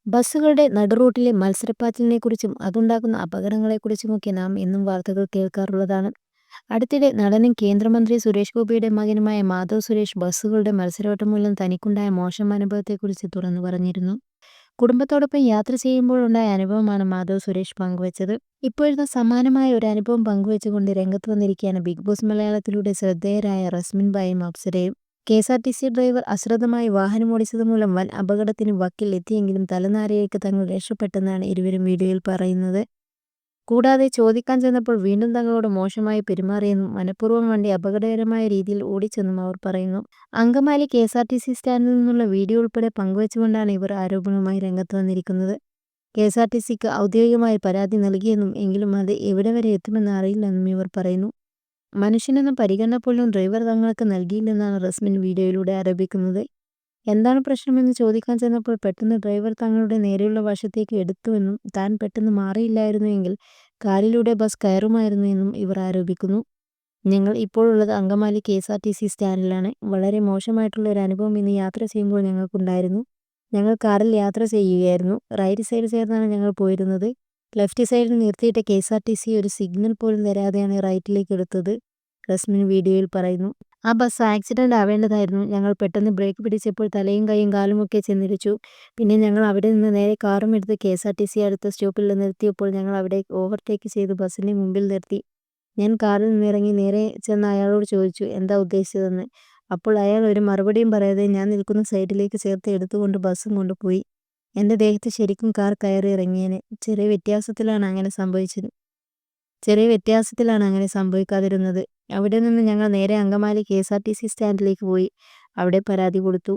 ബസ്സുകളുടെ നടുറൂട്ടിലെ മത്സരപ്പാച്ചിലിനെക്കുറിച്ചും അതുണ്ടാക്കുന്ന അപകടങ്ങളെക്കുറിച്ചുമൊക്കെ നാം എന്നും വാർത്തകൾ കേൾക്കാറുള്ളതാണ്. അടുത്തിടെ നടനും കേന്ദ്രമന്ത്രി സുരേഷ് ഗോപിയുടെ മകനുമായ മാധവ് സുരേഷ് ബസ്സുകളുടെ മത്സരോട്ടം മൂലം തനിക്കുണ്ടായ മോശം അനുഭവത്തെക്കുറിച്ച് തുറന്നു പറഞ്ഞിരുന്നു. കുടുംബത്തോടൊപ്പം യാത്ര ചെയ്യുമ്പോഴുണ്ടായ അനുഭവമാണ് മാധവ് സുരേഷ് പങ്കുവച്ചത്. ഇപ്പോഴത്തെ സമാനമായ ഒരു അനുഭവം പങ്കുവച്ചുകൊണ്ട് രംഗത്ത് വന്നിരിക്കുകയാണ് ബിഗ് ബോസ് മലയാളത്തിലൂടെ ശ്രദ്ധേയരായ റസ്മിൻ ബായും അപ്സരയും. കെ.എസ്.ആർ.ടി.സി ഡ്രൈവർ അശ്രദ്ധമായി വാഹനമോടിച്ചത് മൂലം വൻ അപകടത്തിന് വക്കിൽ എത്തിയെങ്കിലും തലനാരിഴയ്ക്ക് തങ്ങൾ രക്ഷപ്പെട്ടെന്നാണ് ഇരുവരും വീഡിയോയിൽ പറയുന്നത്. കൂടാതെ ചോദിക്കാൻ ചെന്നപ്പോൾ വീണ്ടും തങ്ങളോട് മോശമായി പെരുമാറിയെന്നും മനഃപൂർവ്വം വണ്ടി അപകടകരമായ രീതിയിൽ ഓടിച്ചെന്നും അവർ പറയുന്നു. അങ്കമാലി കെ.എസ്.ആർ.ടി.സി സ്റ്റാൻഡിൽ നിന്നുള്ള വീഡിയോ ഉൾപ്പെടെ പങ്കുവച്ചുകൊണ്ടാണ് ഇവർ ആരോപണവുമായി രംഗത്ത് വന്നിരിക്കുന്നത്. കെ.എസ്.ആർ.ടി.സിക്ക് ഔദ്യോഗികമായി പരാതി നൽകിയെന്നും എങ്കിലും അത് എവിടെ വരെ എത്തുമെന്ന് അറിയില്ലെന്നും ഇവർ പറയുന്നു. മനുഷ്യനെന്ന പരിഗണന പോലും ഡ്രൈവർ തങ്ങൾക്ക് നൽകിയില്ലെന്നാണ് റസ്മിൻ വീഡിയോയിലൂടെ ആരോപിക്കുന്നത്. എന്താണ് പ്രശ്നമെന്ന് ചോദിക്കാൻ ചെന്നപ്പോൾ പെട്ടെന്ന് ഡ്രൈവർ തങ്ങളുടെ നേരെയുള്ള വശത്തേക്ക് എടുത്തുവെന്നും താൻ പെട്ടെന്ന് മാറിയില്ലായിരുന്നുവെങ്കിൽ കാലിലൂടെ ബസ് കയറുമായിരുന്നു എന്നും ഇവർ ആരോപിക്കുന്നു. ഞങ്ങൾ ഇപ്പോഴുള്ളത് അങ്കമാലി കെ.എസ്.ആർ.ടി.സി സ്റ്റാൻഡിലാണ്. വളരെ മോശമായിട്ടുള്ള ഒരു അനുഭവം ഇന്ന് യാത്ര ചെയ്യുമ്പോൾ ഞങ്ങൾക്കുണ്ടായിരുന്നു. ഞങ്ങൾ കാറിൽ യാത്ര ചെയ്യുകയായിരുന്നു. റൈറ്റ് സൈഡ് ചേർന്നാണ് ഞങ്ങൾ പോയിരുന്നത്. ലെഫ്റ്റ് സൈഡിൽ നിർത്തിയിട്ട കെ.എസ്.ആർ.ടി.സി ഒരു സിഗ്നൽ പോലും തരാതെയാണ് റൈറ്റിലേക്ക് എടുത്തത്, റസ്മിൻ വീഡിയോയിൽ പറയുന്നു. ആ ബസ് ആക്സിഡന്റ് ആവേണ്ടതായിരുന്നു. ഞങ്ങൾ പെട്ടെന്ന് ബ്രേക്ക് പിടിച്ചപ്പോൾ തലയും കൈയും കാലുമൊക്കെ ചെന്നിടിച്ചു. പിന്നെ ഞങ്ങൾ അവിടെ നിന്ന് നേരെ കാറും എടുത്ത് കെ.എസ്.ആർ.ടി.സി അടുത്ത സ്റ്റോപ്പിൽ നിർത്തിയപ്പോൾ ഞങ്ങൾ അവിടെ ഓവർടേക്ക് ചെയ്ത് ബസ്സിന്റെ മുമ്പിൽ നിർത്തി. ഞാൻ കാറിൽ നിന്നിറങ്ങി നേരെ ചെന്ന് അയാളോട് ചോദിച്ചു എന്താ ഉദ്ദേശിച്ചതെന്ന്. അപ്പോൾ അയാൾ ഒരു മറുപടിയും പറയാതെ ഞാൻ നിൽക്കുന്ന സൈഡിലേക്ക് ചേർത്ത് എടുത്തുകൊണ്ട് ബസ്സും കൊണ്ടുപോയി. എൻ്റെ ദേഹത്ത് ശരിക്കും കാർ കയറി ഇറങ്ങിയേനെ. ചെറിയ വ്യത്യാസത്തിലാണ് അങ്ങനെ സംഭവിക്കാതിരുന്നത്. അവിടെ നിന്ന് ഞങ്ങൾ നേരെ അങ്കമാലി കെ.എസ്.ആർ.ടി.സി സ്റ്റാൻഡിലേക്ക് പോയി. അവിടെ പരാതി കൊടുത്തു.